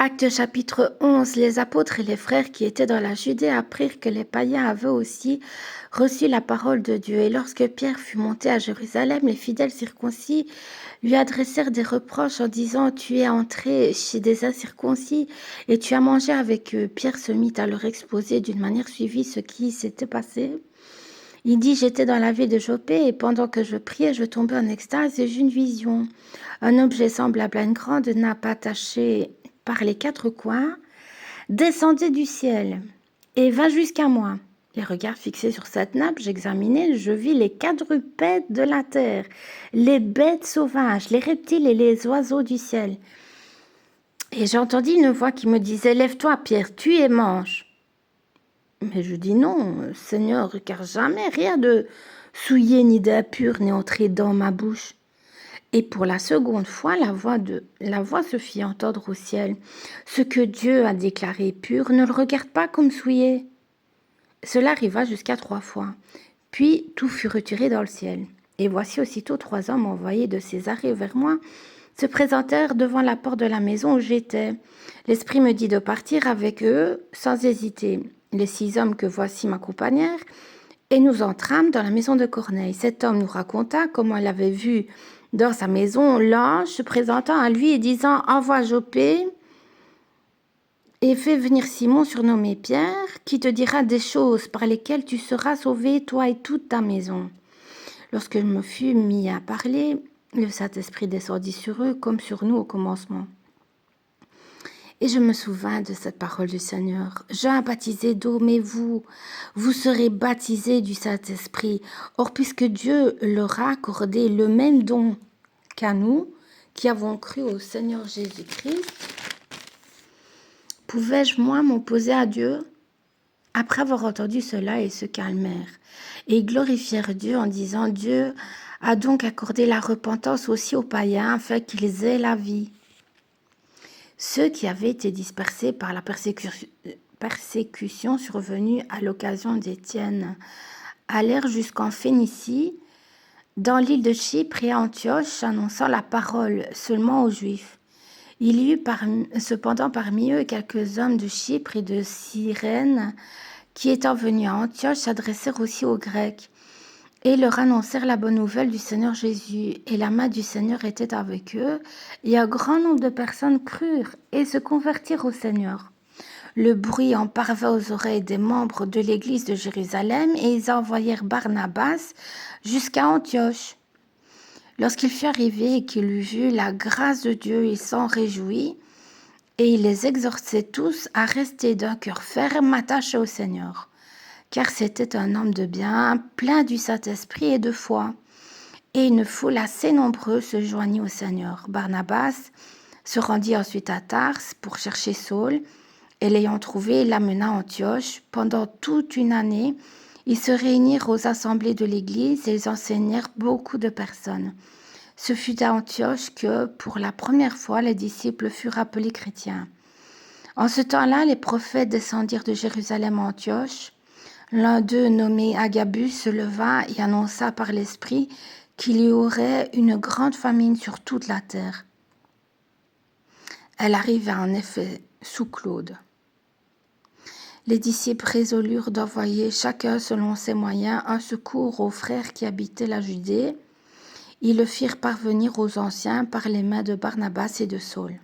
Actes chapitre 11. Les apôtres et les frères qui étaient dans la Judée apprirent que les païens avaient aussi reçu la parole de Dieu. Et lorsque Pierre fut monté à Jérusalem, les fidèles circoncis lui adressèrent des reproches en disant « Tu es entré chez des incirconcis et tu as mangé avec eux. » Pierre se mit à leur exposer d'une manière suivie ce qui s'était passé. Il dit « J'étais dans la ville de Jopé et pendant que je priais, je tombais en extase et j'eus une vision. Un objet semblable à une grande nappe attachée par les quatre coins, descendait du ciel et vint jusqu'à moi. Les regards fixés sur cette nappe, j'examinai, je vis les quadrupèdes de la terre, les bêtes sauvages, les reptiles et les oiseaux du ciel. Et j'entendis une voix qui me disait « Lève-toi, Pierre, tue et mange. » Mais je dis « Non, Seigneur, car jamais rien de souillé ni d'impur n'est entré dans ma bouche. » Et pour la seconde fois, la voix se fit entendre au ciel. Ce que Dieu a déclaré pur, ne le regarde pas comme souillé. Cela arriva jusqu'à 3 fois. Puis tout fut retiré dans le ciel. Et voici aussitôt 3 hommes envoyés de Césarée vers moi se présentèrent devant la porte de la maison où j'étais. L'Esprit me dit de partir avec eux sans hésiter. Les 6 hommes que voici m'accompagnèrent et nous entrâmes dans la maison de Corneille. Cet homme nous raconta comment il avait vu dans sa maison l'ange se présentant à lui et disant « Envoie Jopé et fais venir Simon surnommé Pierre, qui te dira des choses par lesquelles tu seras sauvé, toi et toute ta maison. » Lorsque je me fus mis à parler, le Saint-Esprit descendit sur eux comme sur nous au commencement. Et je me souvins de cette parole du Seigneur. « Jean a baptisé d'eau, mais vous serez baptisés du Saint-Esprit. Or, puisque Dieu leur a accordé le même don qu'à nous, qui avons cru au Seigneur Jésus-Christ, pouvais-je, moi, m'opposer à Dieu ?» Après avoir entendu cela, ils se calmèrent et glorifièrent Dieu en disant « Dieu a donc accordé la repentance aussi aux païens afin qu'ils aient la vie. » Ceux qui avaient été dispersés par la persécution survenue à l'occasion d'Étienne allèrent jusqu'en Phénicie, dans l'île de Chypre et à Antioche, annonçant la parole seulement aux Juifs. Il y eut cependant parmi eux quelques hommes de Chypre et de Cyrène qui, étant venus à Antioche, s'adressèrent aussi aux Grecs et leur annoncèrent la bonne nouvelle du Seigneur Jésus. Et la main du Seigneur était avec eux, et un grand nombre de personnes crurent et se convertirent au Seigneur. Le bruit en parvint aux oreilles des membres de l'église de Jérusalem, et ils envoyèrent Barnabas jusqu'à Antioche. Lorsqu'il fut arrivé et qu'il eut vu la grâce de Dieu, il s'en réjouit, et il les exhortait tous à rester d'un cœur ferme, attachés au Seigneur. Car c'était un homme de bien, plein du Saint-Esprit et de foi. Et une foule assez nombreuse se joignit au Seigneur. Barnabas se rendit ensuite à Tars pour chercher Saul, et l'ayant trouvé, il l'amena à Antioche. Pendant toute une année, ils se réunirent aux assemblées de l'Église et ils enseignèrent beaucoup de personnes. Ce fut à Antioche que, pour la première fois, les disciples furent appelés chrétiens. En ce temps-là, les prophètes descendirent de Jérusalem à Antioche. L'un d'eux, nommé Agabus, se leva et annonça par l'Esprit qu'il y aurait une grande famine sur toute la terre. Elle arriva en effet sous Claude. Les disciples résolurent d'envoyer chacun selon ses moyens un secours aux frères qui habitaient la Judée. Ils le firent parvenir aux anciens par les mains de Barnabas et de Saul.